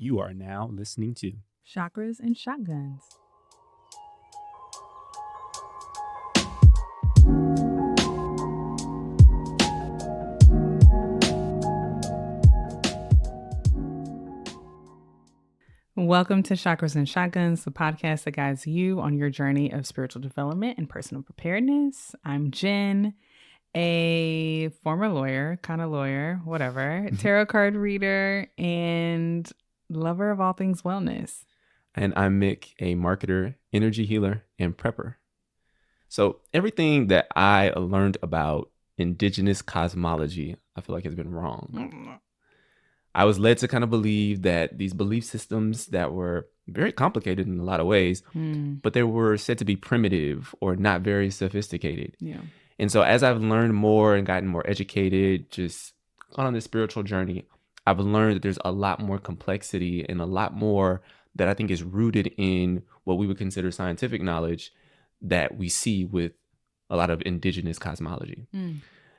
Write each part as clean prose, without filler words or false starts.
You are now listening to Chakras and Shotguns. Welcome to Chakras and Shotguns, the podcast that guides you on your journey of spiritual development and personal preparedness. I'm Jen, a former lawyer, whatever, tarot card reader, and lover of all things wellness. And I'm Mick, a marketer, energy healer, and prepper. So everything that I learned about indigenous cosmology, I feel like has been wrong. I was led to kind of believe that these belief systems that were very complicated in a lot of ways, but they were said to be primitive or not very sophisticated. Yeah. And so as I've learned more and gotten more educated, just on this spiritual journey, I've learned that there's a lot more complexity and a lot more that I think is rooted in what we would consider scientific knowledge that we see with a lot of indigenous cosmology.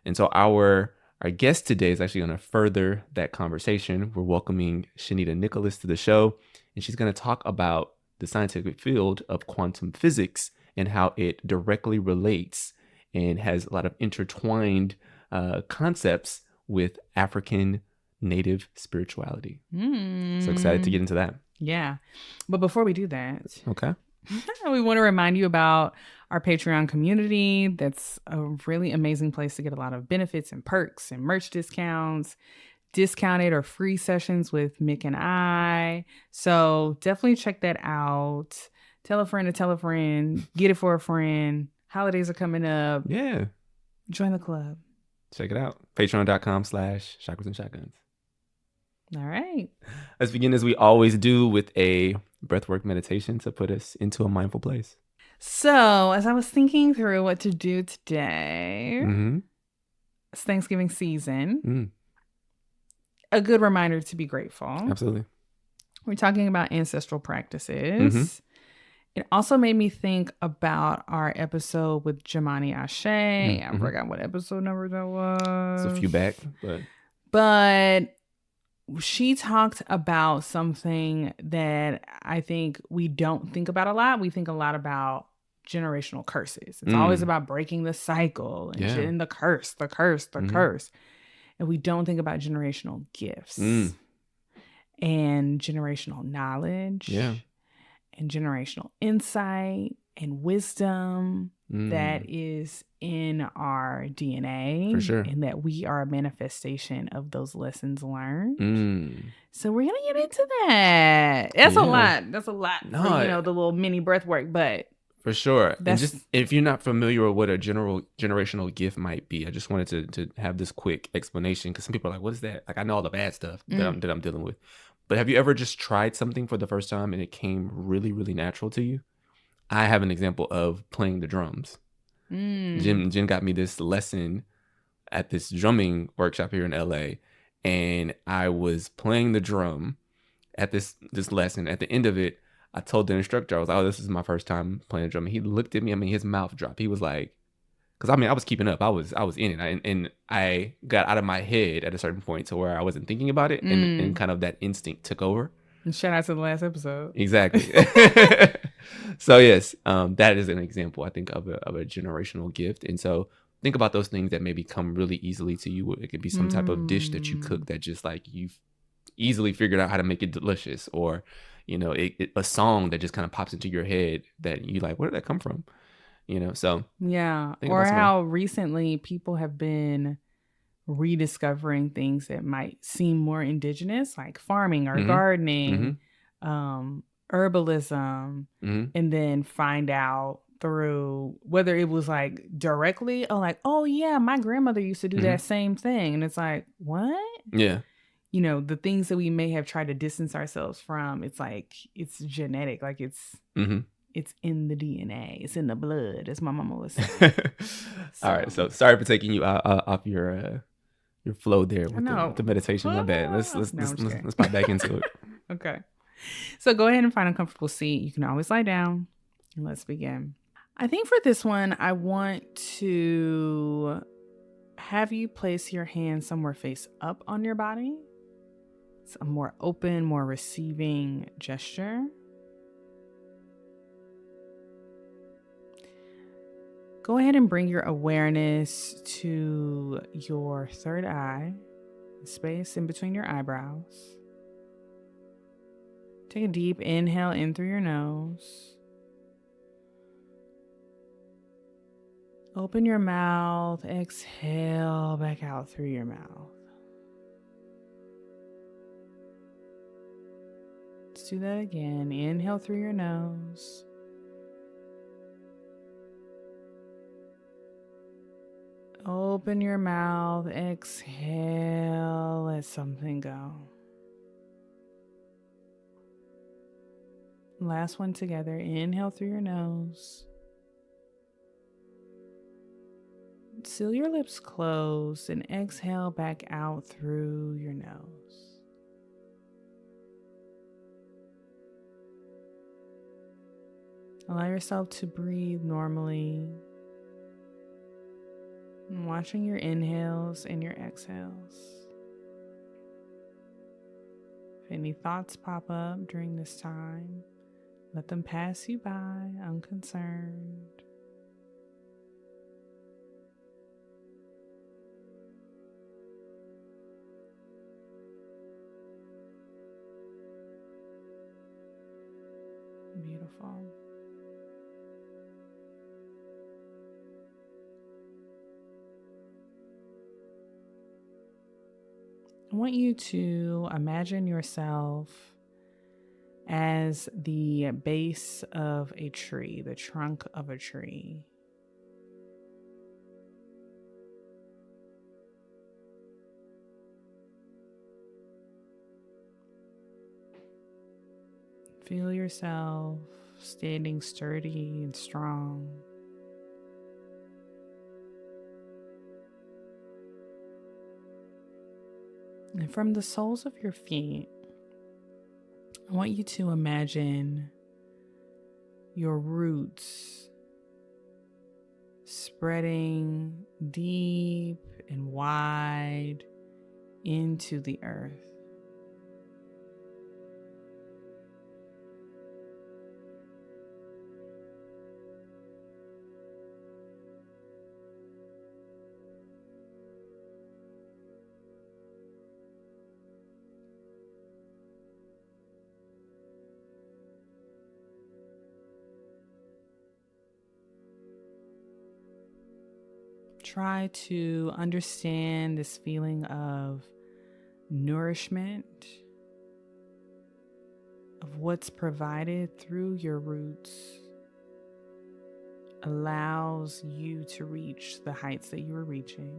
And so our guest today is actually going to further that conversation. We're welcoming Shanita Nicholas to the show, and she's going to talk about the scientific field of quantum physics and how it directly relates and has a lot of intertwined concepts with African native spirituality. So excited to get into that. Yeah. But before we do that, Okay. we want to remind you about our Patreon community. That's a really amazing place to get a lot of benefits and perks and merch discounts, discounted or free sessions with Mick and I. So definitely check that out. Tell a friend to tell a friend. Get it for a friend. Holidays are coming up. Yeah. Join the club. Check it out. Patreon.com/Chakras and Shotguns. All right. Let's begin as we always do with a breathwork meditation to put us into a mindful place. So as I was thinking through what to do today, it's Thanksgiving season. A good reminder to be grateful. Absolutely. We're talking about ancestral practices. It also made me think about our episode with Jamani Ashe. I forgot what episode number that was. It's a few back, but she talked about something that I think we don't think about a lot. We think a lot about generational curses. It's always about breaking the cycle and the curse. And we don't think about generational gifts and generational knowledge and generational insight and wisdom that is in our DNA. For sure. And that we are a manifestation of those lessons learned. So we're going to get into that. That's a lot. That's a lot for, the little mini breath work, but for sure. And just if you're not familiar with what a generational gift might be, I just wanted to have this quick explanation because some people are like, what is that? Like, I know all the bad stuff that I'm dealing with. But have you ever just tried something for the first time and it came really, really natural to you? I have an example of playing the drums. Jen got me this lesson at this drumming workshop here in LA, and I was playing the drum at this lesson. At the end of it, I told the instructor, I was like, oh, this is my first time playing the drum. And he looked at me. I mean, his mouth dropped. He was like, because I was keeping up. I was in it. And I got out of my head at a certain point to where I wasn't thinking about it. And kind of that instinct took over. And shout out to the last episode. Exactly. So yes, that is an example, I think, of a generational gift. And so think about those things that maybe come really easily to you. It could be some type of dish that you cook that just like you've easily figured out how to make it delicious, or a song that just kind of pops into your head that you like, where did that come from? So yeah. Or how recently people have been rediscovering things that might seem more indigenous, like farming or gardening, herbalism, and then find out through whether it was like directly or like, oh yeah, my grandmother used to do that same thing. And it's like, what? Yeah. The things that we may have tried to distance ourselves from, it's like, it's genetic. Like it's in the DNA. It's in the blood, as my mama was saying. All right. So sorry for taking you off your flow there with the meditation. My bad. Let's pop back into it. Okay. So go ahead and find a comfortable seat. You can always lie down. And let's begin. I think for this one, I want to have you place your hand somewhere face up on your body. It's a more open, more receiving gesture. Go ahead and bring your awareness to your third eye, the space in between your eyebrows. Take a deep inhale in through your nose. Open your mouth, exhale back out through your mouth. Let's do that again. Inhale through your nose. Open your mouth, exhale, let something go. Last one together. Inhale through your nose. Seal your lips closed and exhale back out through your nose. Allow yourself to breathe normally. Watching your inhales and your exhales. If any thoughts pop up during this time, let them pass you by unconcerned. Beautiful. I want you to imagine yourself as the base of a tree, the trunk of a tree. Feel yourself standing sturdy and strong. And from the soles of your feet, I want you to imagine your roots spreading deep and wide into the earth. Try to understand this feeling of nourishment, of what's provided through your roots, allows you to reach the heights that you are reaching,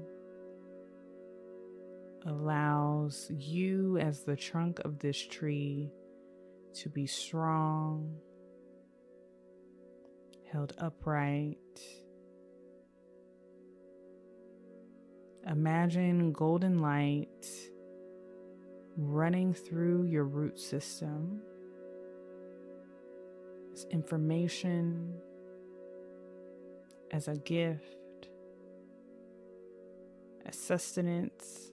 allows you as the trunk of this tree to be strong, held upright. Imagine golden light running through your root system. As information, as a gift, as sustenance.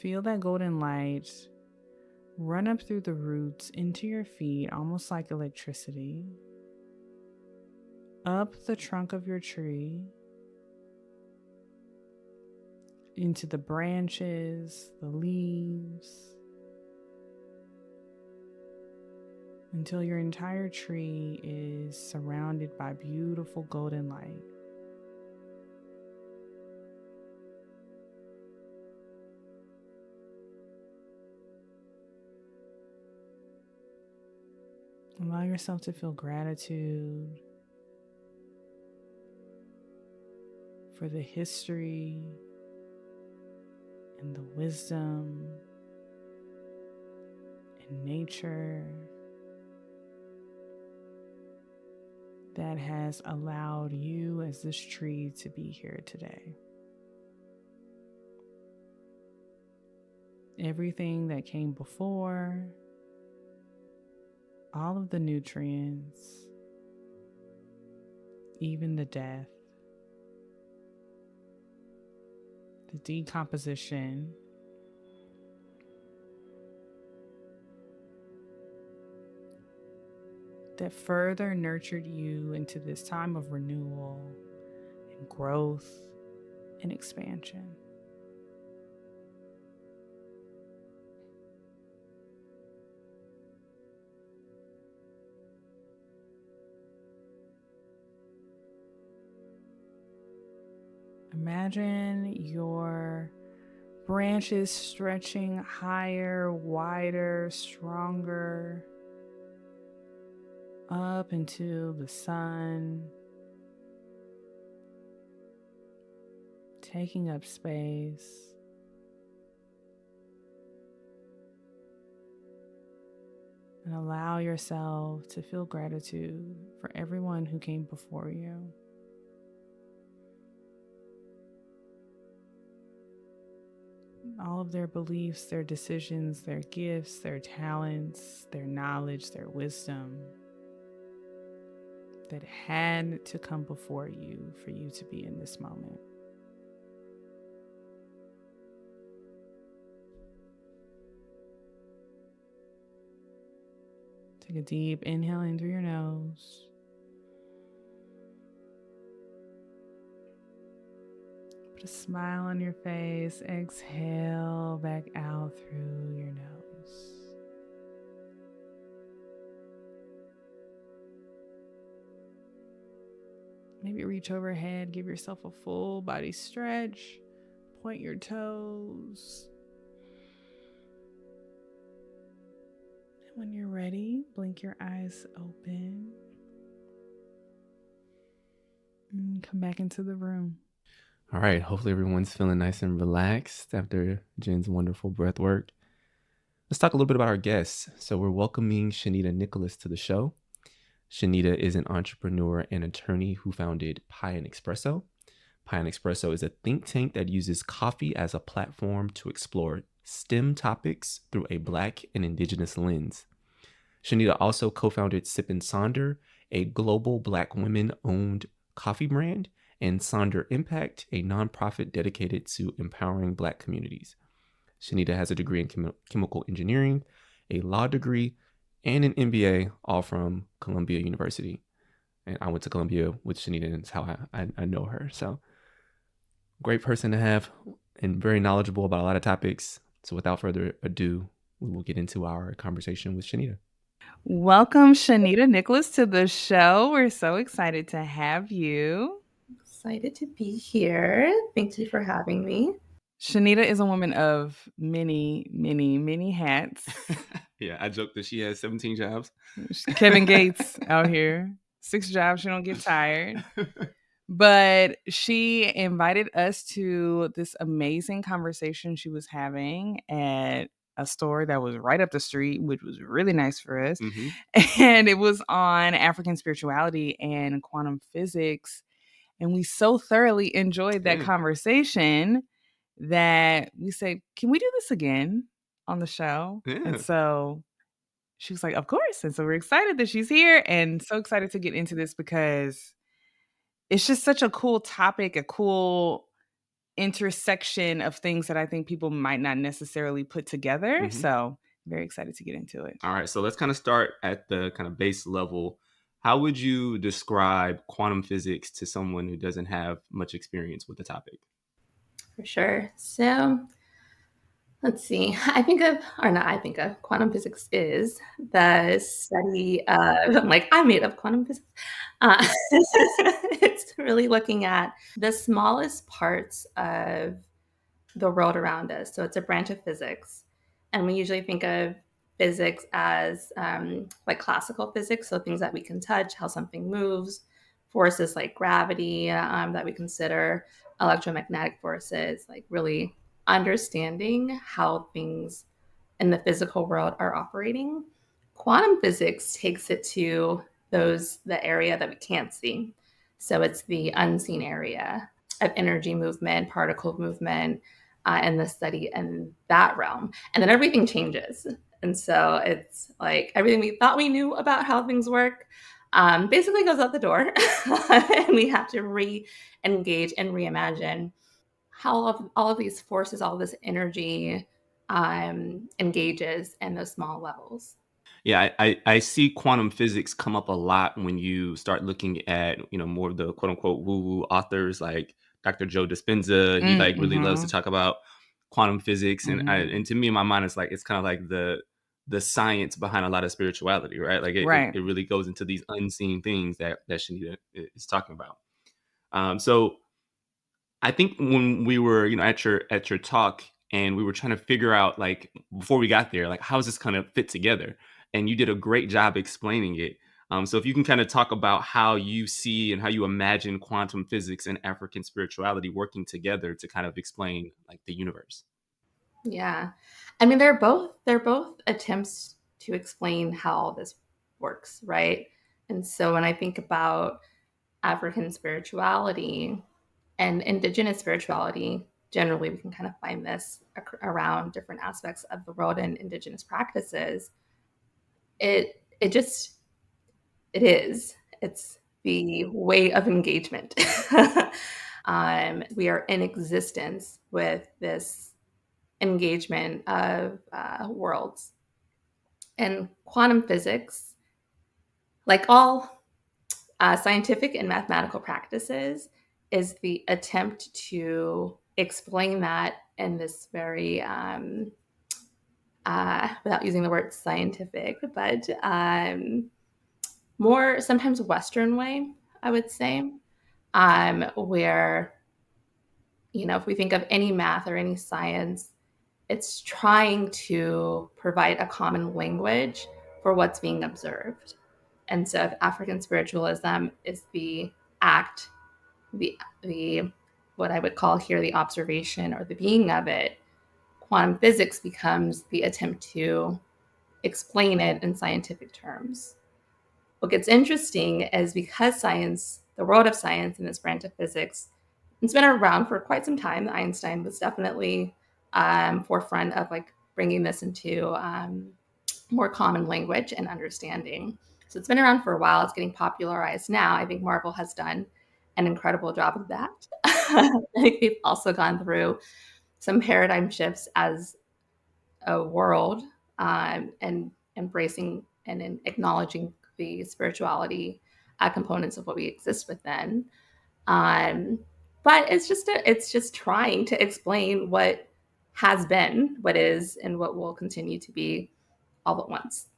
Feel that golden light run up through the roots into your feet, almost like electricity, up the trunk of your tree, into the branches, the leaves, until your entire tree is surrounded by beautiful golden light. Allow yourself to feel gratitude for the history and the wisdom and nature that has allowed you as this tree to be here today. Everything that came before, all of the nutrients, even the death, the decomposition, that further nurtured you into this time of renewal and growth and expansion. Imagine your branches stretching higher, wider, stronger, up into the sun, taking up space. And allow yourself to feel gratitude for everyone who came before you. All of their beliefs, their decisions, their gifts, their talents, their knowledge, their wisdom that had to come before you for you to be in this moment. Take a deep inhale in through your nose. Put a smile on your face. Exhale back out through your nose. Maybe reach overhead. Give yourself a full body stretch. Point your toes. And when you're ready, blink your eyes open. And come back into the room. All right. Hopefully everyone's feeling nice and relaxed after Jen's wonderful breath work. Let's talk a little bit about our guests. So we're welcoming Shanita Nicholas to the show. Shanita is an entrepreneur and attorney who founded Pie and Espresso. Pie and Espresso is a think tank that uses coffee as a platform to explore STEM topics through a Black and indigenous lens. Shanita also co-founded Sip and Sonder, a global Black women-owned coffee brand, and Sonder Impact, a nonprofit dedicated to empowering Black communities. Shanita has a degree in chemical engineering, a law degree, and an MBA, all from Columbia University. And I went to Columbia with Shanita, and it's how I know her. So great person to have and very knowledgeable about a lot of topics. So without further ado, we will get into our conversation with Shanita. Welcome, Shanita Nicholas, to the show. We're so excited to have you. Excited to be here. Thank you for having me. Shanita is a woman of many, many, many hats. Yeah, I joked that she has 17 jobs. Kevin Gates out here. 6 jobs, she don't get tired. But she invited us to this amazing conversation she was having at a store that was right up the street, which was really nice for us. Mm-hmm. And it was on African spirituality and quantum physics. And we so thoroughly enjoyed that conversation that we said, can we do this again on the show? Yeah. And so she was like, of course. And so we're excited that she's here and so excited to get into this because it's just such a cool topic, a cool intersection of things that I think people might not necessarily put together. Mm-hmm. So very excited to get into it. All right. So let's kind of start at the kind of base level. How would you describe quantum physics to someone who doesn't have much experience with the topic? For sure. So let's see. Quantum physics is the study of, I made up quantum physics. It's really looking at the smallest parts of the world around us. So it's a branch of physics. And we usually think of physics as like classical physics, so things that we can touch, how something moves, forces like gravity that we consider, electromagnetic forces, like really understanding how things in the physical world are operating. Quantum physics takes it to the area that we can't see. So it's the unseen area of energy movement, particle movement, and the study in that realm. And then everything changes. And so it's like everything we thought we knew about how things work basically goes out the door. And we have to re-engage and reimagine how all of these forces, all of this energy engages in those small levels. Yeah, I see quantum physics come up a lot when you start looking at, more of the quote unquote woo woo authors like Dr. Joe Dispenza. He like really loves to Mm-hmm. talk about quantum physics, and Mm-hmm. and to me in my mind it's kind of like the science behind a lot of spirituality, right? Like Right. it really goes into these unseen things that Shanita is talking about. So I think when we were, at your talk and we were trying to figure out like before we got there, like how is this kind of fit together? And you did a great job explaining it. So if you can kind of talk about how you see and how you imagine quantum physics and African spirituality working together to kind of explain like the universe. Yeah. I mean, they're both attempts to explain how this works, right? And so when I think about African spirituality and indigenous spirituality, generally we can kind of find this around different aspects of the world and indigenous practices. It just it is. It's the way of engagement. We are in existence with this engagement of worlds. And quantum physics, like all scientific and mathematical practices, is the attempt to explain that in this very, without using the word scientific, but more sometimes Western way, I would say, where, if we think of any math or any science, it's trying to provide a common language for what's being observed. And so if African spiritualism is the act, the what I would call here the observation or the being of it, quantum physics becomes the attempt to explain it in scientific terms. What gets interesting is because science, the world of science and this branch of physics, it's been around for quite some time. Einstein was definitely forefront of like bringing this into more common language and understanding. So it's been around for a while. It's getting popularized now. I think Marvel has done an incredible job of that. I think they've also gone through some paradigm shifts as a world, and embracing and acknowledging the spirituality components of what we exist within. Um, but it's just trying to explain what has been, what is, and what will continue to be all at once.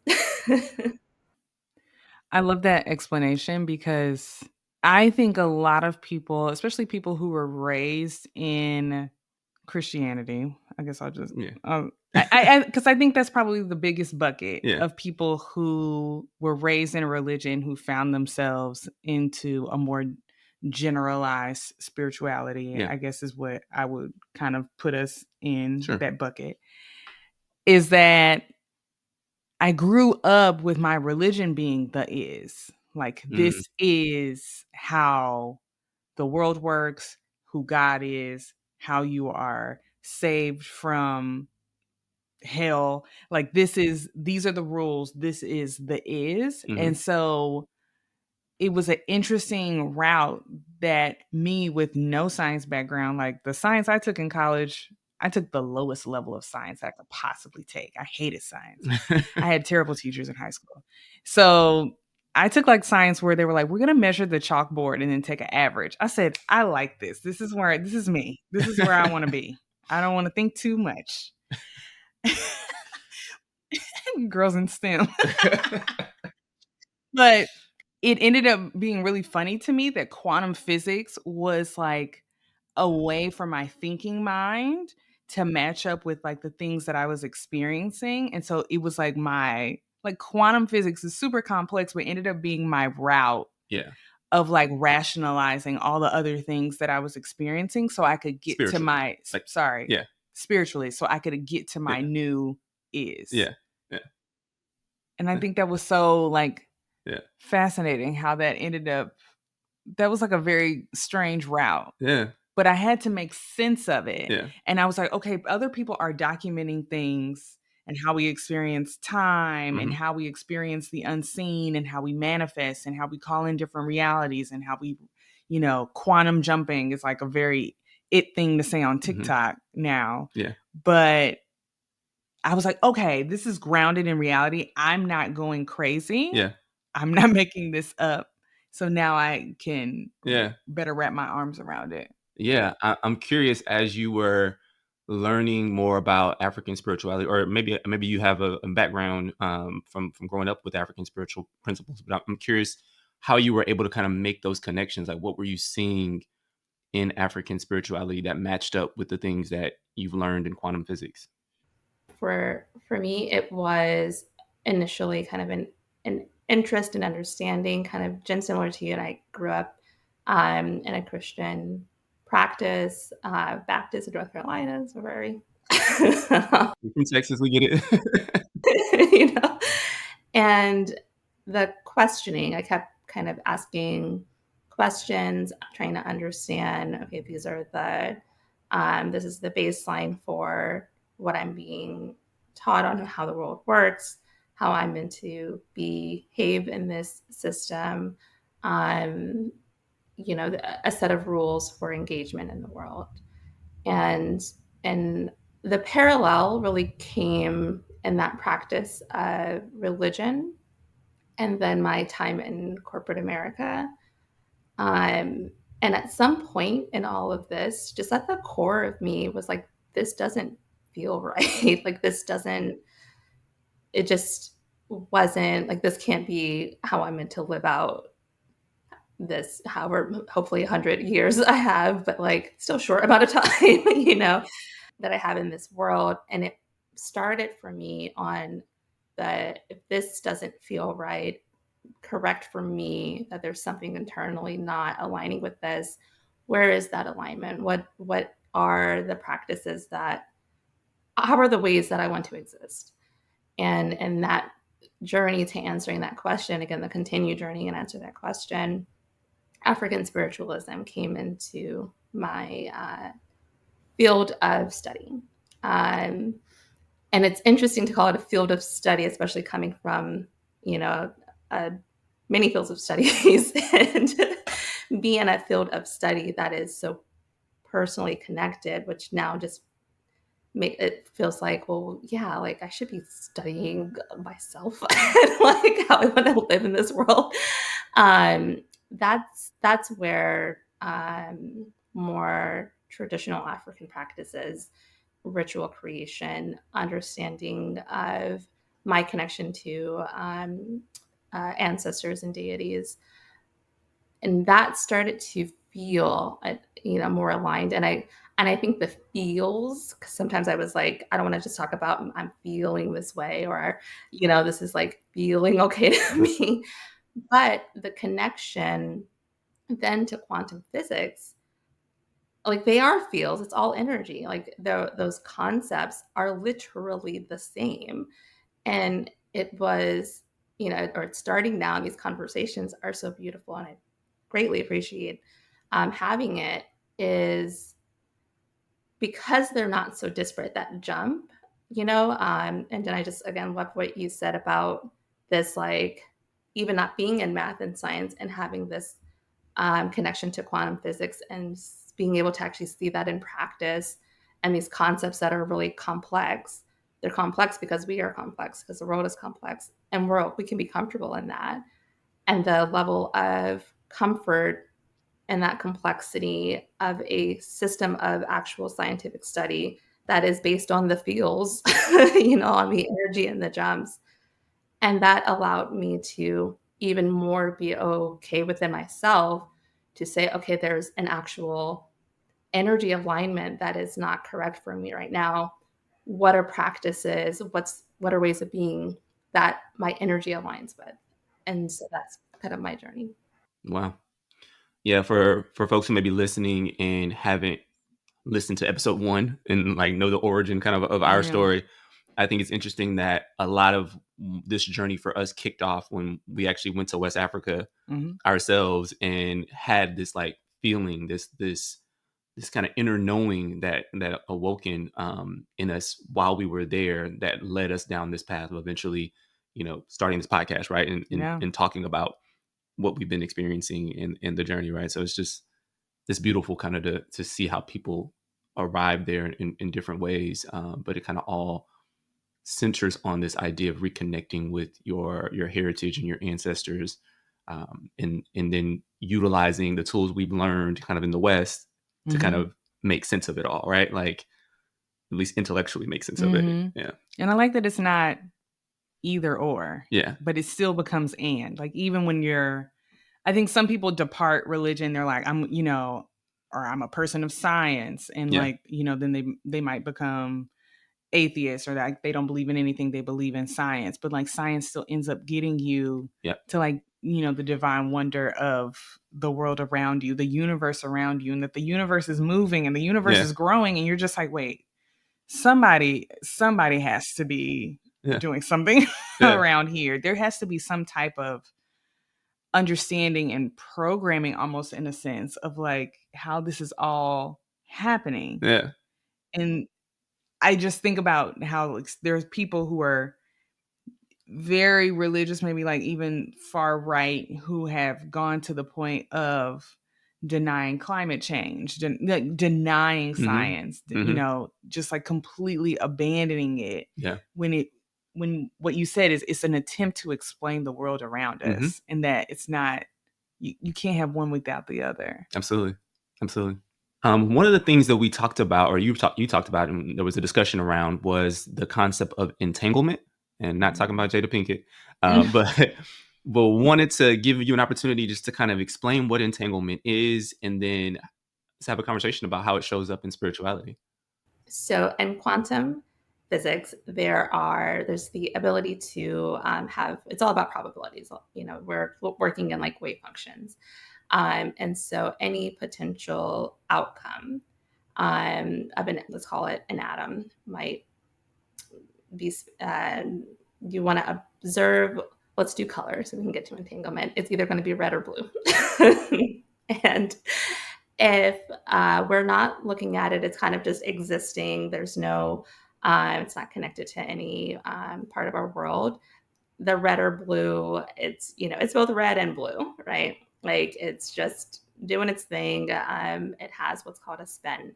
I love that explanation because I think a lot of people, especially people who were raised in Christianity, I guess I'll just, Yeah. because I think that's probably the biggest bucket Yeah. of people who were raised in a religion who found themselves into a more generalized spirituality, Yeah. I guess is what I would kind of put us in Sure. that bucket, is that I grew up with my religion being the is. Like, this is how the world works, who God is, how you are saved from hell. Like, these are the rules. This is the is. And so it was an interesting route that me with no science background, like the science I took in college, I took the lowest level of science I could possibly take. I hated science. I had terrible teachers in high school. So I took like science where they were like, we're going to measure the chalkboard and then take an average. I said, I like this. This is me. This is where I want to be. I don't want to think too much. Girls in STEM. But it ended up being really funny to me that quantum physics was like a way for my thinking mind to match up with like the things that I was experiencing. And so it was like quantum physics is super complex, but ended up being my route Yeah. of like rationalizing all the other things that I was experiencing so I could get to my Yeah. spiritually, so I could get to my new is. Yeah. Yeah. And I think that was so like Yeah. fascinating how that ended up. That was like a very strange route. Yeah. But I had to make sense of it. Yeah. And I was like, okay, other people are documenting things and how we experience time and how we experience the unseen and how we manifest and how we call in different realities and how we, quantum jumping is like a very it thing to say on TikTok now. Yeah. But I was like, okay, this is grounded in reality. I'm not going crazy. Yeah. I'm not making this up. So now I can Yeah. better wrap my arms around it. Yeah. I'm curious, as you were learning more about African spirituality, or maybe you have a background from growing up with African spiritual principles, but I'm curious how you were able to kind of make those connections. Like, what were you seeing in African spirituality that matched up with the things that you've learned in quantum physics? For me, it was initially kind of an interest and understanding, kind of just similar to you. And I grew up in a Christian practice, Baptist in North Carolina, so very You're from Texas, we get it. you know. And the questioning, I kept kind of asking questions, trying to understand, okay, these are this is the baseline for what I'm being taught on how the world works, how I'm meant to behave in this system, a set of rules for engagement in the world. And the parallel really came in that practice of religion and then my time in corporate America. And at some point in all of this, just at the core of me was like, this doesn't feel right. Like, it just wasn't like, this can't be how I'm meant to live out this, however, hopefully 100 years I have, but like still short amount of time, that I have in this world. And it started for me on if this doesn't feel right, correct for me, that there's something internally not aligning with this. Where is that alignment? What are the practices how are the ways that I want to exist? And that journey to answering that question, again, the continued journey and answer that question, African spiritualism came into my field of study. And it's interesting to call it a field of study, especially coming from, many fields of studies, and be in a field of study that is so personally connected, which now just it feels like, well, yeah, like I should be studying myself and like how I want to live in this world. That's where more traditional African practices, ritual creation, understanding of my connection to ancestors and deities, and that started to feel more aligned. And I think the feels, because sometimes I was like, I don't want to just talk about I'm feeling this way, or this is like feeling okay to me, but the connection then to quantum physics, like they are feels, it's all energy, like those concepts are literally the same. And it was, or it's starting now, and these conversations are so beautiful, and I greatly appreciate having it, is because they're not so disparate, that jump, and then I just, again, love what you said about this, like even not being in math and science and having this connection to quantum physics and being able to actually see that in practice, and these concepts that are really complex. They're complex because we are complex, because the world is complex, and we can be comfortable in that. And the level of comfort and that complexity of a system of actual scientific study that is based on the feels, on the energy and the jumps. And that allowed me to even more be okay within myself to say, okay, there's an actual energy alignment that is not correct for me right now. What are practices? What are ways of being that my energy aligns with? And so that's kind of my journey. Wow. Yeah, for folks who may be listening and haven't listened to episode 1 and like know the origin kind of our story, I think it's interesting that a lot of this journey for us kicked off when we actually went to West Africa ourselves and had this like feeling, this kind of inner knowing that awoken in us while we were there, that led us down this path of eventually, starting this podcast, right? And talking about what we've been experiencing in the journey, right? So it's just it's beautiful kind of to see how people arrive there in different ways. But it kind of all centers on this idea of reconnecting with your heritage and your ancestors, and then utilizing the tools we've learned kind of in the West to kind of make sense of it all, right? Like at least intellectually make sense of it. Yeah. And I like that it's not either or. Yeah. But it still becomes and. Like even when I think some people depart religion, they're like, I'm, or I'm a person of science. And like, then they might become atheists, or like they don't believe in anything, they believe in science. But like science still ends up getting you to like, the divine wonder of the world around you, the universe around you, and that the universe is moving and the universe is growing. And you're just like, wait, somebody has to be doing something around here. There has to be some type of understanding and programming, almost in a sense, of like how this is all happening. Yeah. And I just think about how like, there's people who are very religious, maybe like even far right, who have gone to the point of denying climate change, denying science, just like completely abandoning it. Yeah. When what you said is it's an attempt to explain the world around us, and that it's not, you can't have one without the other. Absolutely. One of the things that we talked about, or you talked about, and there was a discussion around, was the concept of entanglement, and not talking about Jada Pinkett, but wanted to give you an opportunity just to kind of explain what entanglement is, and then let's have a conversation about how it shows up in spirituality. So in quantum physics, there's the ability to have, it's all about probabilities. We're working in like wave functions. And so any potential outcome let's call it an atom, might be, you want to observe, let's do color so we can get to entanglement. It's either going to be red or blue. And if we're not looking at it, it's kind of just existing. There's no, it's not connected to any part of our world. The red or blue, it's both red and blue, right? Like it's just doing its thing. It has what's called a spin,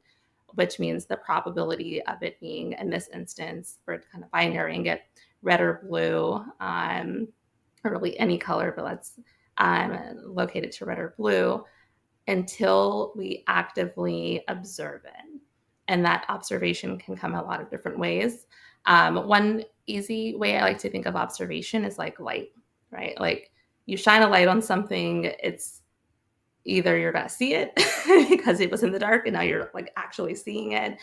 which means the probability of it being, in this instance, we're kind of binarying it, red or blue, or really any color, but let's locate it to red or blue, until we actively observe it. And that observation can come a lot of different ways. One easy way I like to think of observation is like light, right? Like you shine a light on something, it's either you're going to see it because it was in the dark and now you're like actually seeing it,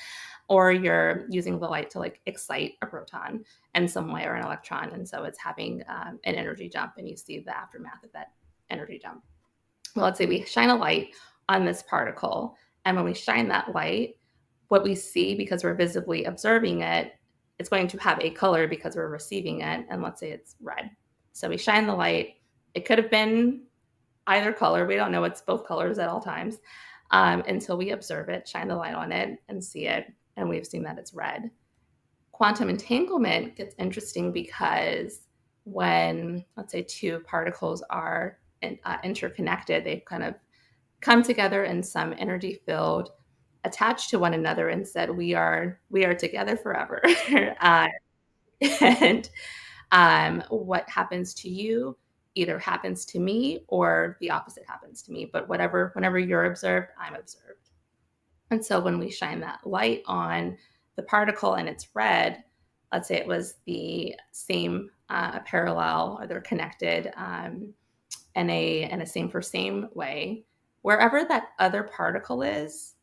or you're using the light to like excite a proton in some way, or an electron. And so it's having an energy jump, and you see the aftermath of that energy jump. Well, let's say we shine a light on this particle. And when we shine that light, what we see, because we're visibly observing it, it's going to have a color because we're receiving it. And let's say it's red. So we shine the light. It could have been either color. We don't know. It's both colors at all times until we observe it, shine the light on it, and see it. And we've seen that it's red. Quantum entanglement gets interesting because when, let's say, two particles are interconnected, they kind of come together in some energy field, attached to one another, and said, we are together forever. And what happens to you either happens to me or the opposite happens to me. But whenever you're observed, I'm observed. And so when we shine that light on the particle and it's red, let's say it was the same parallel, or they're connected in a same for same way, wherever that other particle is,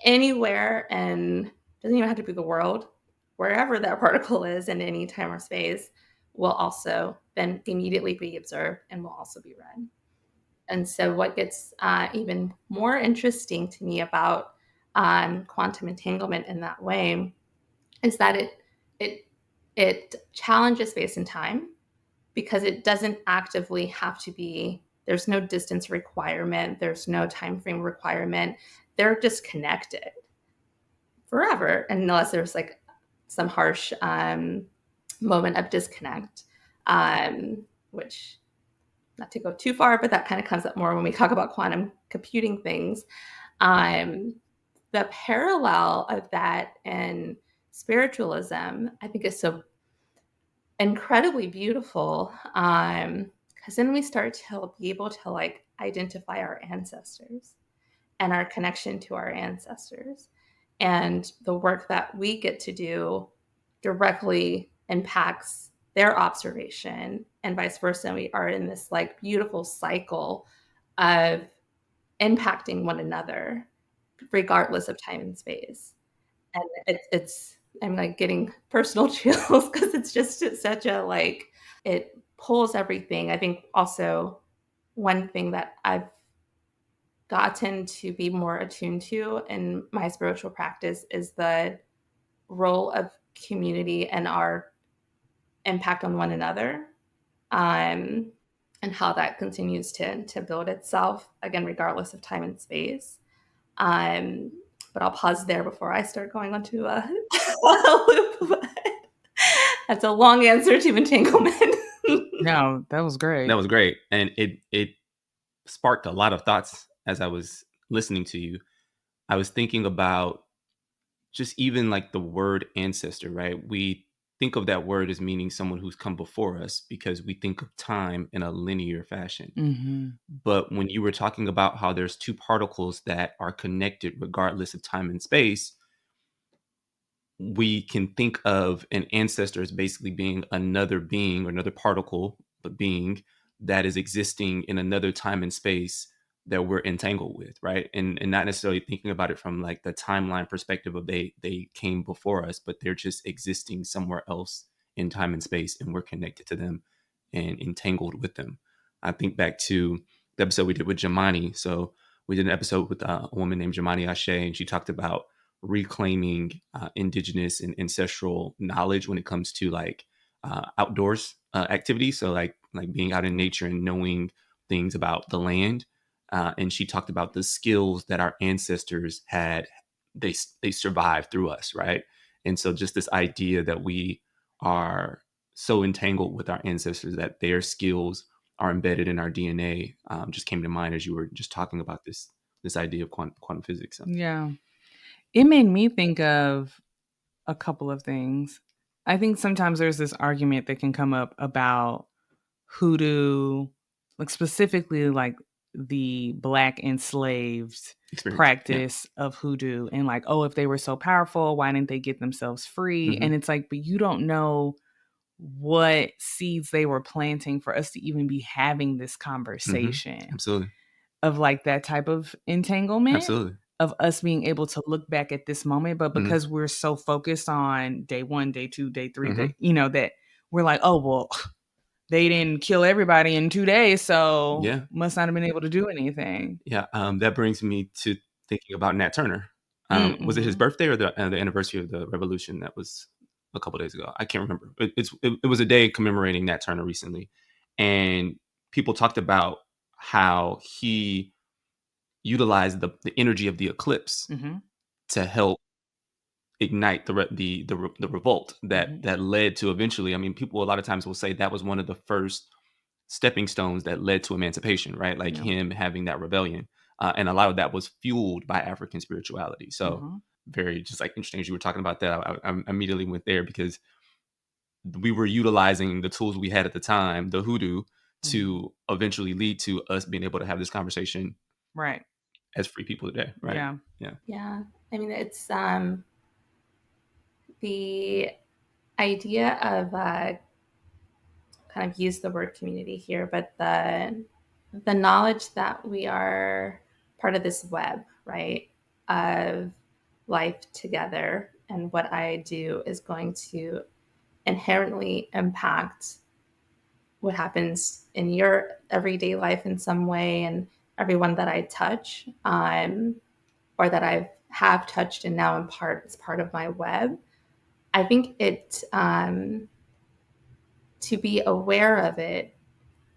anywhere, and doesn't even have to be the world, wherever that particle is in any time or space, will also then immediately be observed and will also be read. And so what gets even more interesting to me about quantum entanglement in that way is that it challenges space and time, because it doesn't actively have to be, there's no distance requirement, there's no time frame requirement. They're just connected forever, unless there's like some harsh moment of disconnect, which not to go too far, but that kind of comes up more when we talk about quantum computing things. The parallel of that and spiritualism, I think, is so incredibly beautiful. Because then we start to be able to like identify our ancestors and our connection to our ancestors. And the work that we get to do directly impacts their observation and vice versa. We are in this like beautiful cycle of impacting one another, regardless of time and space. And it's I'm like getting personal chills because it's just such a like, it pulls everything. I think also one thing that I've gotten to be more attuned to in my spiritual practice is the role of community and our impact on one another, and how that continues to build itself, again, regardless of time and space. Um, but I'll pause there before I start going onto a loop. That's a long answer to entanglement. No, that was great. That was great. And it sparked a lot of thoughts as I was listening to you. I was thinking about just even like the word ancestor, right? We think of that word as meaning someone who's come before us because we think of time in a linear fashion. Mm-hmm. But when you were talking about how there's two particles that are connected regardless of time and space, we can think of an ancestor as basically being another being or another particle, but being that is existing in another time and space that we're entangled with, right? And not necessarily thinking about it from like the timeline perspective of they came before us, but they're just existing somewhere else in time and space, and we're connected to them and entangled with them. I think back to the episode we did with Jamani. So we did an episode with a woman named Jamani Ashe, and she talked about reclaiming indigenous and ancestral knowledge when it comes to like outdoors activities. So like being out in nature and knowing things about the land. And she talked about the skills that our ancestors had. They survived through us, right? And so just this idea that we are so entangled with our ancestors that their skills are embedded in our DNA just came to mind as you were just talking about this idea of quantum physics. So. Yeah. It made me think of a couple of things. I think sometimes there's this argument that can come up about hoodoo, like specifically like the Black enslaved practice of hoodoo, and like, oh, if they were so powerful, why didn't they get themselves free? Mm-hmm. And it's like, but you don't know what seeds they were planting for us to even be having this conversation. Mm-hmm. Absolutely. Of like that type of entanglement. Absolutely. Of us being able to look back at this moment, but because we're so focused on day 1, day 2, day 3, day, that we're like, oh, well, they didn't kill everybody in 2 days, so must not have been able to do anything. Yeah, that brings me to thinking about Nat Turner. Was it his birthday or the anniversary of the revolution that was a couple days ago? I can't remember. It was a day commemorating Nat Turner recently, and people talked about how he utilized the energy of the eclipse to help ignite the revolt that led to eventually. I mean, people a lot of times will say that was one of the first stepping stones that led to emancipation, right? Like him having that rebellion, and a lot of that was fueled by African spirituality. So very just like interesting as you were talking about that. I immediately went there because we were utilizing the tools we had at the time, the hoodoo, to eventually lead to us being able to have this conversation, right, as free people today, right? Yeah. I mean, it's the idea of kind of use the word community here, but the knowledge that we are part of this web, right, of life together, and what I do is going to inherently impact what happens in your everyday life in some way, and everyone that I touch, or that I have touched and now it's part of my web. I think it, to be aware of it,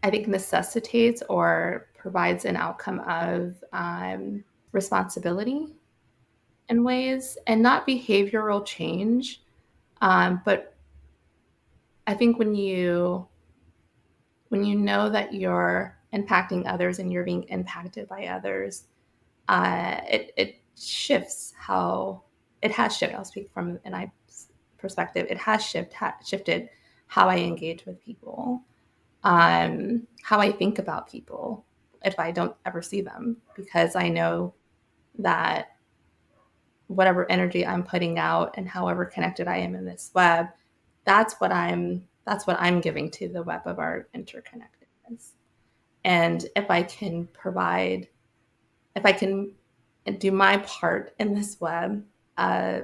I think necessitates or provides an outcome of responsibility in ways, and not behavioral change. But I think when you when you know that you're impacting others and you're being impacted by others, it shifts how it has shifted. I'll speak from an I perspective. It has shifted how I engage with people, how I think about people if I don't ever see them, because I know that whatever energy I'm putting out and however connected I am in this web, that's what I'm giving to the web of our interconnectedness. And if I can do my part in this web,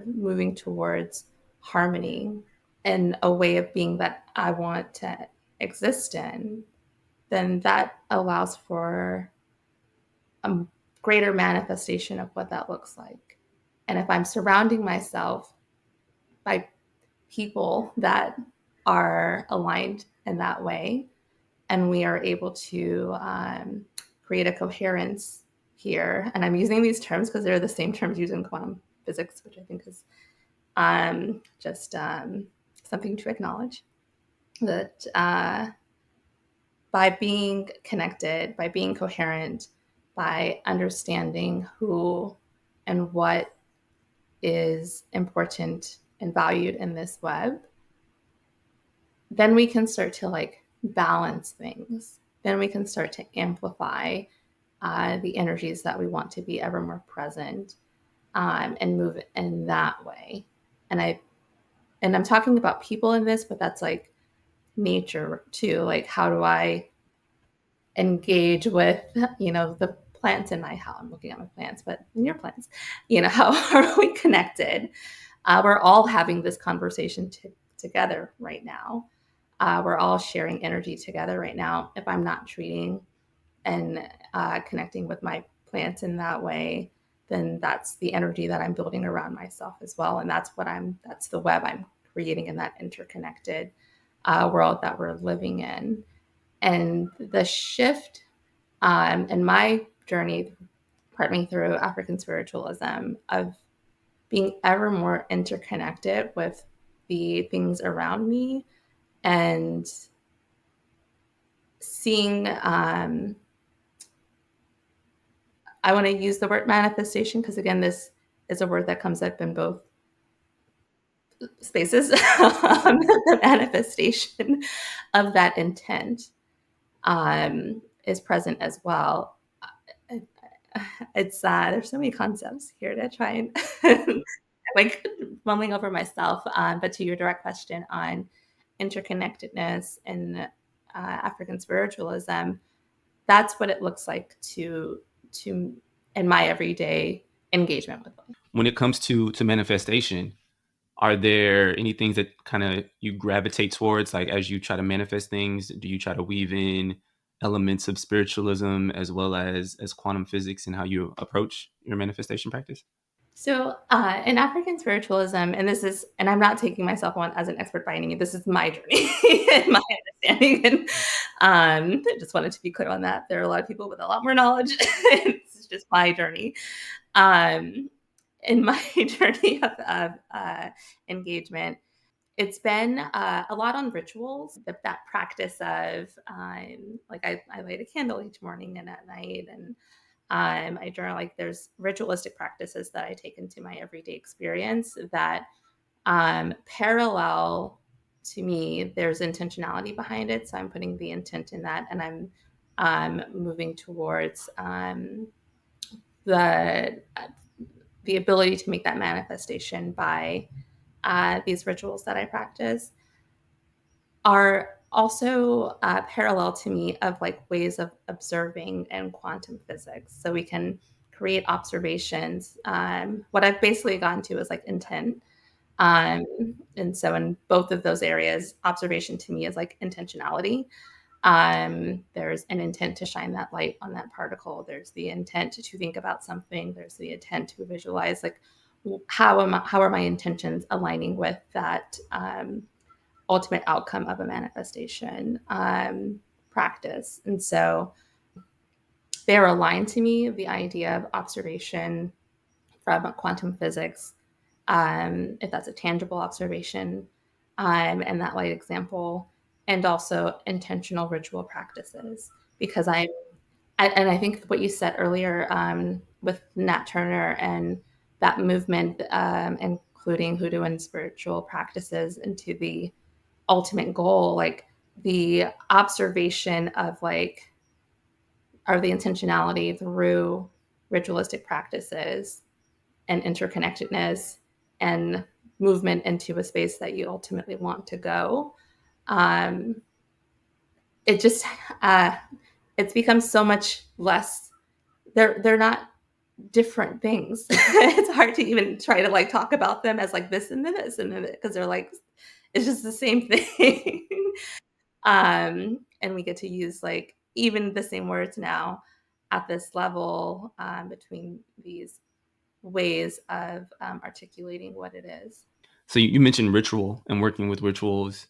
moving towards harmony and a way of being that I want to exist in, then that allows for a greater manifestation of what that looks like. And if I'm surrounding myself by people that are aligned in that way, and we are able to create a coherence here, and I'm using these terms because they're the same terms used in quantum physics, which I think is just something to acknowledge, that by being connected, by being coherent, by understanding who and what is important and valued in this web, then we can start to like balance things. Then we can start to amplify the energies that we want to be ever more present, and move in that way. And I'm talking about people in this, but that's like nature too. Like, how do I engage with, the plants in my house? I'm looking at my plants, but in your plants, how are we connected? We're all having this conversation together right now. We're all sharing energy together right now. If I'm not treating and connecting with my plants in that way, then that's the energy that I'm building around myself as well. And that's the web I'm creating in that interconnected world that we're living in. And the shift in my journey, partly through African spiritualism, of being ever more interconnected with the things around me, and seeing, I want to use the word manifestation because, again, this is a word that comes up in both spaces. The manifestation of that intent is present as well. It's there's so many concepts here to try and like mumbling over myself. But to your direct question on interconnectedness and African spiritualism, that's what it looks like to in my everyday engagement with life. When it comes to manifestation, are there any things that kind of you gravitate towards, like as you try to manifest things? Do you try to weave in elements of spiritualism as well as quantum physics in how you approach your manifestation practice? So in African spiritualism, and I'm not taking myself on as an expert by any means, this is my journey and my understanding. And I just wanted to be clear on that. There are a lot of people with a lot more knowledge. This is just my journey. In my journey of engagement, it's been a lot on rituals, that practice of like I light a candle each morning and at night, and I journal. Like, there's ritualistic practices that I take into my everyday experience that parallel to me. There's intentionality behind it, so I'm putting the intent in that, and I'm moving towards the ability to make that manifestation by these rituals that I practice. Are also parallel to me of like ways of observing in quantum physics. So we can create observations. What I've basically gotten to is like intent. And so in both of those areas, observation to me is like intentionality. There's an intent to shine that light on that particle. There's the intent to think about something. There's the intent to visualize, like, how are my intentions aligning with that ultimate outcome of a manifestation practice. And so they're aligned to me, the idea of observation from quantum physics, if that's a tangible observation, and that light example, and also intentional ritual practices. Because I think what you said earlier with Nat Turner and that movement, including hoodoo and spiritual practices into the ultimate goal, like the observation of like, or the intentionality through ritualistic practices and interconnectedness and movement into a space that you ultimately want to go. It just it's become so much less. They're not different things. It's hard to even try to like talk about them as like this and then this and then, because they're like, it's just the same thing. And we get to use like even the same words now at this level, between these ways of articulating what it is. So you mentioned ritual and working with rituals,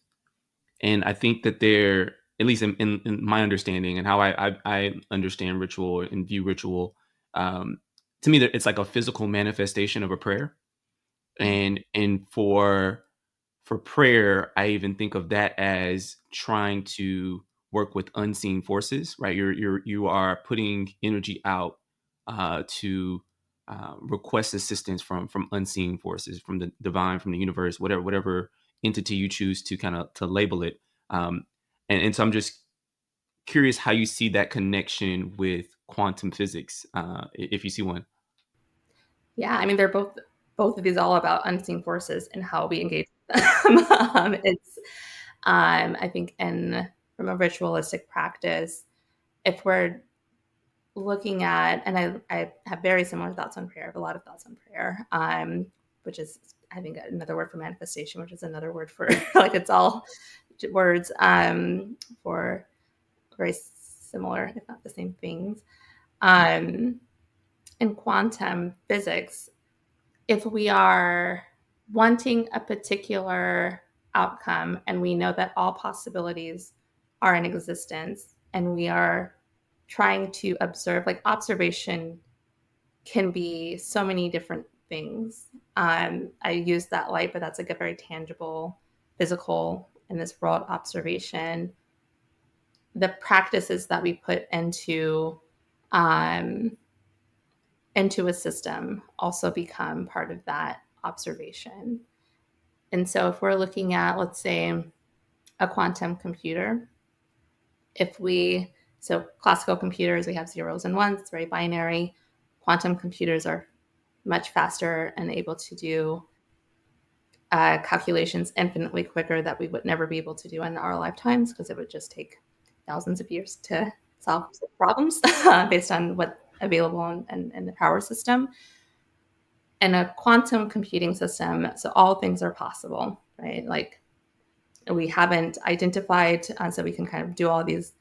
and I think that they're, at least in my understanding and how I understand ritual and view ritual, to me that it's like a physical manifestation of a prayer. And for prayer, I even think of that as trying to work with unseen forces, right? You are putting energy out to request assistance from unseen forces, from the divine, from the universe, whatever entity you choose to kind of to label it. And so I'm just curious how you see that connection with quantum physics, if you see one. Yeah, I mean, they're both of these all about unseen forces and how we engage with them. It's I think from a ritualistic practice, if we're looking at, and I have very similar thoughts on prayer. I have a lot of thoughts on prayer, which is, I think, another word for manifestation, which is another word for like, it's all words for very similar, if not the same things. In quantum physics, if we are wanting a particular outcome and we know that all possibilities are in existence, and we are trying to observe, like observation can be so many different things. I use that light, but that's like a very tangible, physical, in this world observation. The practices that we put into a system also become part of that observation. And so if we're looking at, let's say, a quantum computer, so classical computers, we have zeros and ones, it's very binary. Quantum computers are much faster and able to do calculations infinitely quicker that we would never be able to do in our lifetimes, because it would just take thousands of years to solve problems based on what's available in the power system. And a quantum computing system, so all things are possible, right? Like, we haven't identified, so we can kind of do all these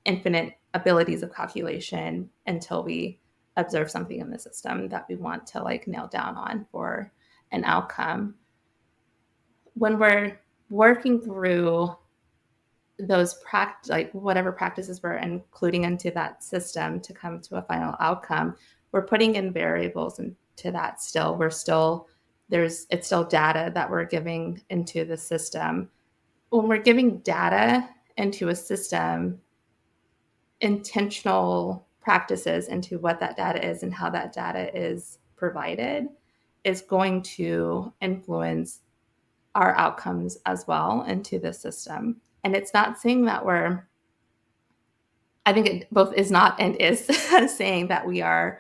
infinite abilities of calculation until we observe something in the system that we want to like nail down on for an outcome. When we're working through those like whatever practices we're including into that system to come to a final outcome, we're putting in variables into that. It's still data that we're giving into the system. When we're giving data into a system, intentional practices into what that data is and how that data is provided is going to influence our outcomes as well into the system. And it's not saying that I think it both is not and is saying that we are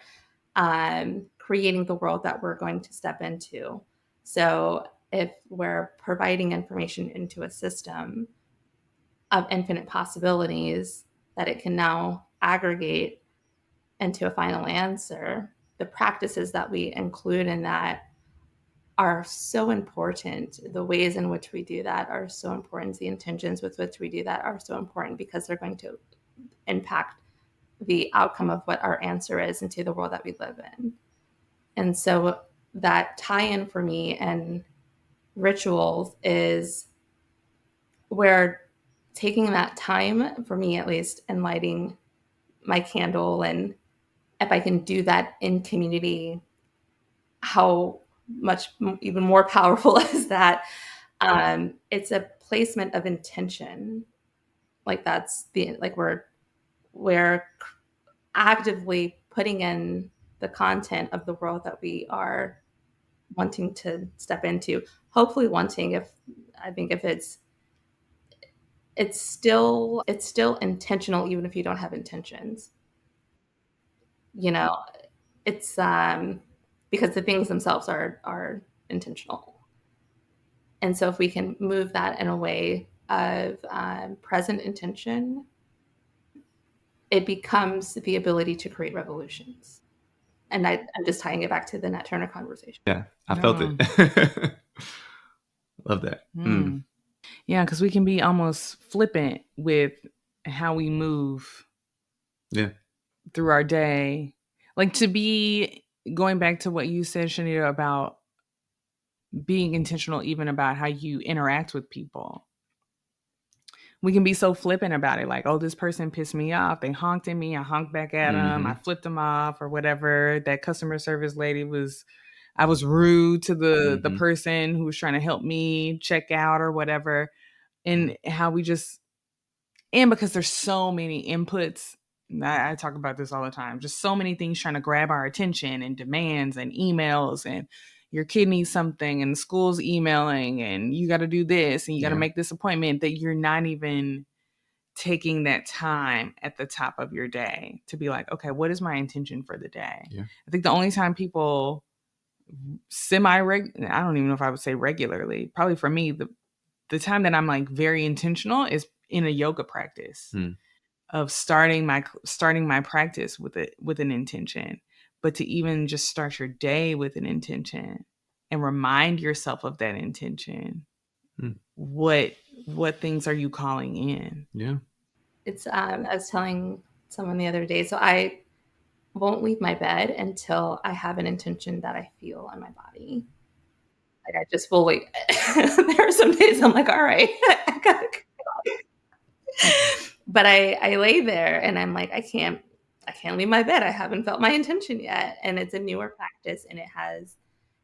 creating the world that we're going to step into. So if we're providing information into a system of infinite possibilities that it can now aggregate into a final answer, the practices that we include in that are so important. The ways in which we do that are so important. The intentions with which we do that are so important, because they're going to impact the outcome of what our answer is into the world that we live in. And so that tie-in for me and rituals is where taking that time, for me at least, and lighting my candle, and if I can do that in community, how much even more powerful is that? It's a placement of intention. Like that's the, like we're actively putting in the content of the world that we are wanting to step into. Hopefully wanting, if I think if it's still intentional even if you don't have intentions. You know, it's because the things themselves are intentional. And so if we can move that in a way of present intention, it becomes the ability to create revolutions. And I'm just tying it back to the Nat Turner conversation. Yeah, I felt it. Love that. Yeah, because we can be almost flippant with how we move through our day. Like, to be going back to what you said, Shanita, about being intentional even about how you interact with people. We can be so flippant about it. Like, oh, this person pissed me off. They honked at me. I honked back at them. I flipped them off or whatever. That customer service lady I was rude to the person who was trying to help me check out or whatever. And how we just, and because there's so many inputs, I talk about this all the time, just so many things trying to grab our attention and demands and emails and your kid needs something and the school's emailing and you got to do this and you got to make this appointment, that you're not even taking that time at the top of your day to be like, okay, what is my intention for the day? Yeah. I think the only time people I don't even know if I would say regularly, probably for me, the time that I'm like very intentional is in a yoga practice of starting my practice with an intention. But to even just start your day with an intention and remind yourself of that intention. What things are you calling in? Yeah. It's I was telling someone the other day, so I won't leave my bed until I have an intention that I feel on my body. Like I just will wait. There are some days I'm like, all right, I gotta go. But I lay there and I'm like, I can't leave my bed. I haven't felt my intention yet. And it's a newer practice and it has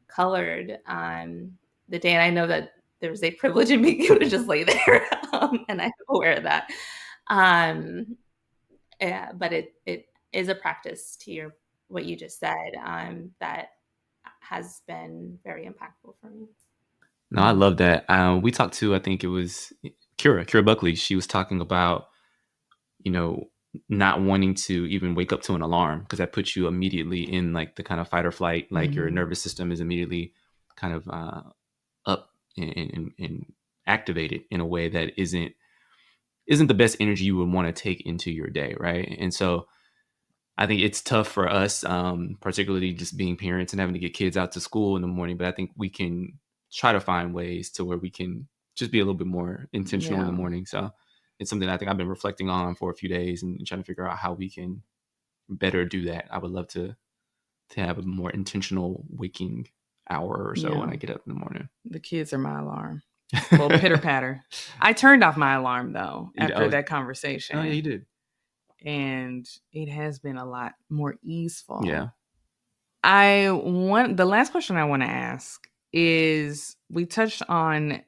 colored the day. And I know that there's a privilege in being able to just lay there. And I'm aware of that. Yeah, but it is a practice to what you just said that has been very impactful for me. No, I love that. We talked to, I think it was Kira Buckley. She was talking about, not wanting to even wake up to an alarm because that puts you immediately in like the kind of fight or flight, like your nervous system is immediately kind of up and activated in a way that isn't the best energy you would want to take into your day, right? And so I think it's tough for us, particularly just being parents and having to get kids out to school in the morning. But I think we can try to find ways to where we can just be a little bit more intentional in the morning. So it's something I think I've been reflecting on for a few days and trying to figure out how we can better do that. I would love to have a more intentional waking hour or so when I get up in the morning. The kids are my alarm. Little pitter patter. I turned off my alarm though after that conversation. Oh yeah, you did. And it has been a lot more easeful. Yeah. The last question I want to ask is, we touched on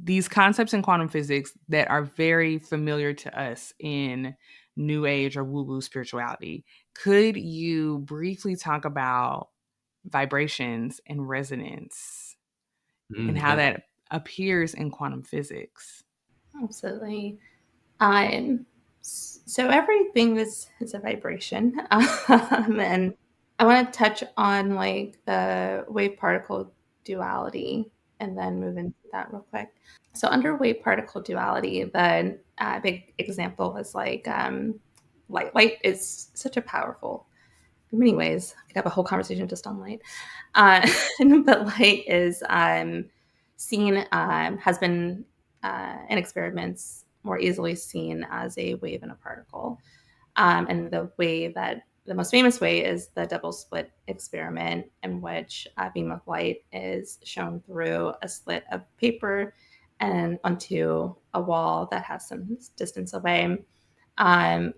these concepts in quantum physics that are very familiar to us in New Age or woo-woo spirituality. Could you briefly talk about vibrations and resonance and how that appears in quantum physics? Absolutely. So everything is a vibration. And I want to touch on like the wave particle duality and then move into that real quick. So under wave particle duality, the big example is like light. Light is such a powerful, in many ways. I could have a whole conversation just on light. But light is seen, has been in experiments more easily seen as a wave and a particle. And the most famous way is the double slit experiment, in which a beam of light is shown through a slit of paper and onto a wall that has some distance away. And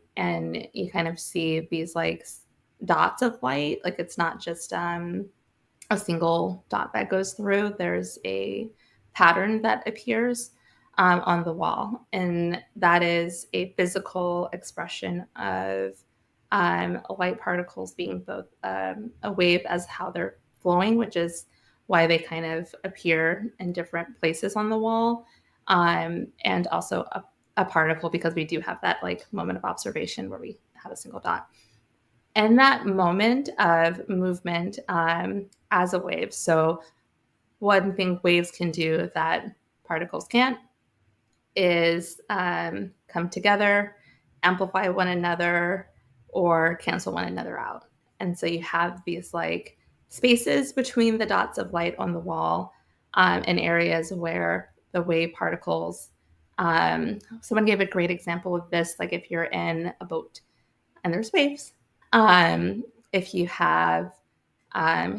you kind of see these like dots of light. Like it's not just a single dot that goes through. There's a pattern that appears on the wall. And that is a physical expression of light particles being both a wave as how they're flowing, which is why they kind of appear in different places on the wall, and also a particle, because we do have that like moment of observation where we have a single dot. And that moment of movement as a wave. So one thing waves can do that particles can't is come together, amplify one another, or cancel one another out. And so you have these like spaces between the dots of light on the wall, and areas where the wave particles. Someone gave a great example of this, like if you're in a boat and there's waves. If you have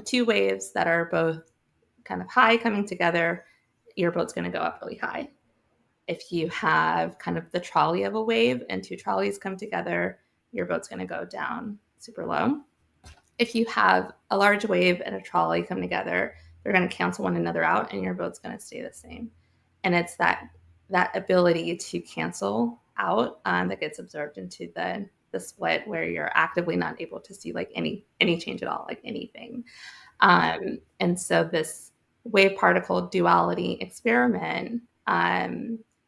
two waves that are both kind of high coming together, your boat's going to go up really high. If you have kind of the trolley of a wave and two trolleys come together, your boat's going to go down super low. If you have a large wave and a trolley come together, they're going to cancel one another out and your boat's going to stay the same. And it's that ability to cancel out that gets absorbed into the split, where you're actively not able to see like any change at all, like anything. And so this wave particle duality experiment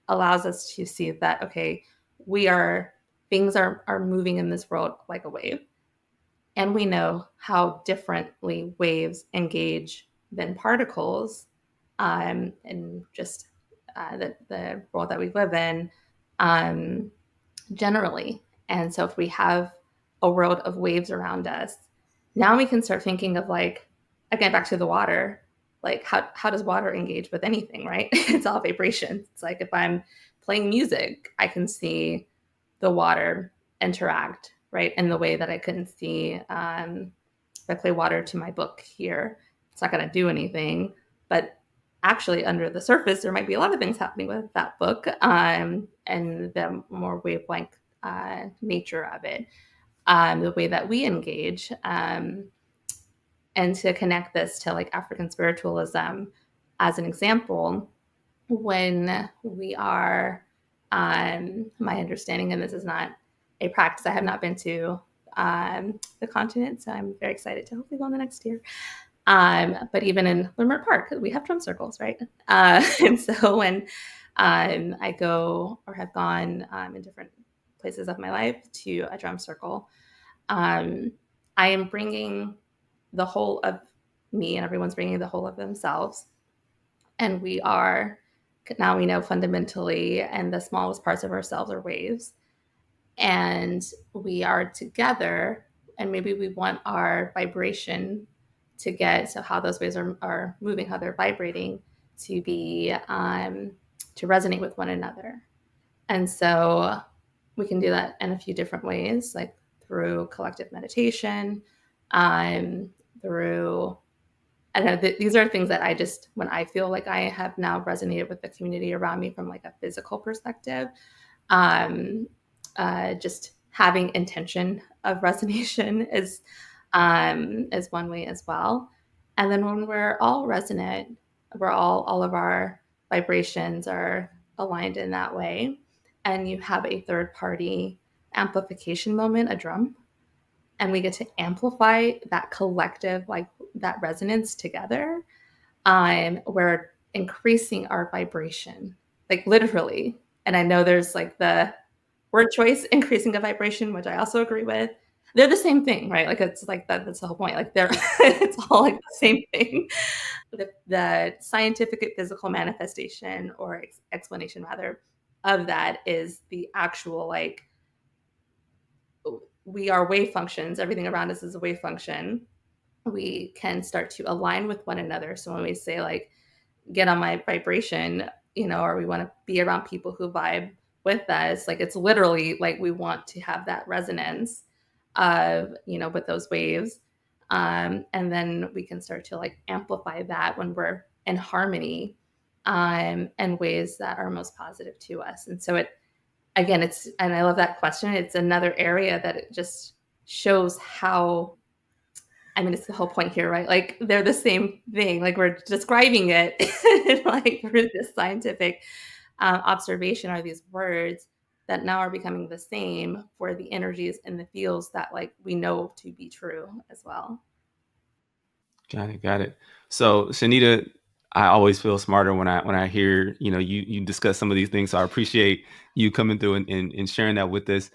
allows us to see that, okay, things are moving in this world like a wave. And we know how differently waves engage than particles, and just the world that we live in generally. And so if we have a world of waves around us, now we can start thinking of like, again, back to the water, like how does water engage with anything, right? It's all vibration. It's like if I'm playing music, I can see the water interact, right? In the way that I couldn't see if I play water to my book here. It's not going to do anything, but actually under the surface, there might be a lot of things happening with that book, and the more wavelength nature of it, the way that we engage. And to connect this to like African spiritualism as an example, when we are, my understanding, and this is not a practice, I have not been to the continent, so I'm very excited to hopefully go in the next year. But even in Leimert Park, we have drum circles, right? And so when I go or have gone in different places of my life to a drum circle, I am bringing the whole of me, and everyone's bringing the whole of themselves. And we know fundamentally, and the smallest parts of ourselves are waves. And we are together, and maybe we want our vibration to get, so how those waves are moving, how they're vibrating, to be to resonate with one another. And so we can do that in a few different ways, like through collective meditation, through, I don't know, these are things that I just, when I feel like I have now resonated with the community around me from like a physical perspective, just having intention of resonation is one way as well. And then when we're all resonant, we're all of our vibrations are aligned in that way. And you have a third party amplification moment, a drum, and we get to amplify that collective, like that resonance together. We're increasing our vibration, like literally. And I know there's like the word choice, increasing a vibration, which I also agree with. They're the same thing, right? Like it's like that's the whole point. Like it's all like the same thing. The scientific and physical manifestation, or explanation rather, of that is the actual, like, we are wave functions. Everything around us is a wave function. We can start to align with one another. So when we say like, get on my vibration, or we want to be around people who vibe with us, like it's literally like we want to have that resonance of, with those waves. And then we can start to like amplify that when we're in harmony, in ways that are most positive to us. And so and I love that question. It's another area that it just shows how I mean, it's the whole point here, right? Like they're the same thing. Like we're describing it like through this scientific observation are these words that now are becoming the same for the energies and the fields that like we know to be true as well. Got it. So Shanita, I always feel smarter when I hear, you discuss some of these things. So I appreciate you coming through and sharing that with us.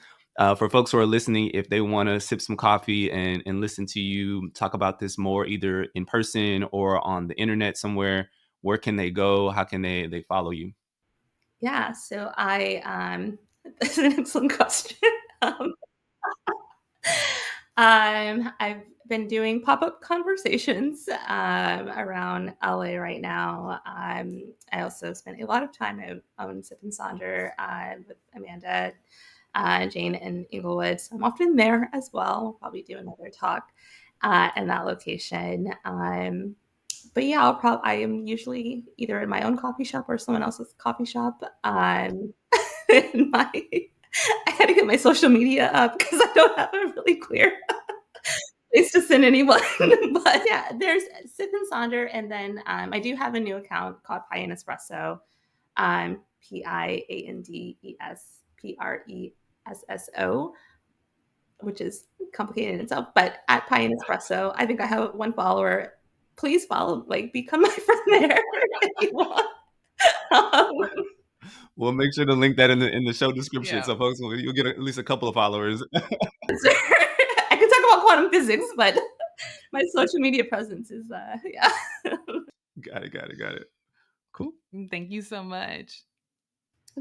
For folks who are listening, if they want to sip some coffee and listen to you talk about this more, either in person or on the internet somewhere, where can they go? How can they follow you? Yeah, so that's an excellent question. um, I've been doing pop-up conversations around LA right now. I also spent a lot of time on Sip and Sonder with Amanda, Jane, and Inglewood. So I'm often there as well. We'll probably do another talk in that location. But yeah, I am usually either in my own coffee shop or someone else's coffee shop. In my I had to get my social media up because I don't have a really clear place to send anyone. But yeah, there's Sip and Sonder, and then I do have a new account called Pie and Espresso. PIANDESPRESSO, which is complicated in itself. But at Pie and Espresso, I think I have one follower. Please follow, like, become my friend there if you want. We'll make sure to link that in the show description, so folks, you'll get at least a couple of followers. I can talk about quantum physics, but my social media presence is yeah. Got it. Cool. Thank you so much.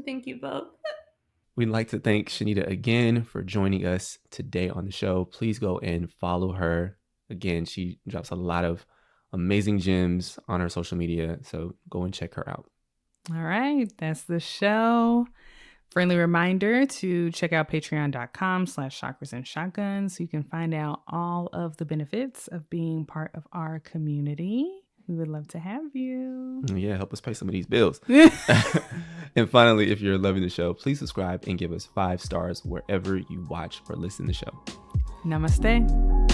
Thank you both. We'd like to thank Shanita again for joining us today on the show. Please go and follow her. Again, she drops a lot of amazing gems on her social media, so go and check her out. All right, that's the show. Friendly reminder to check out patreon.com/chakras and shotguns so you can find out all of the benefits of being part of our community. We would love to have you. Yeah, help us pay some of these bills. And finally, if you're loving the show, please subscribe and give us 5 stars wherever you watch or listen to the show. Namaste.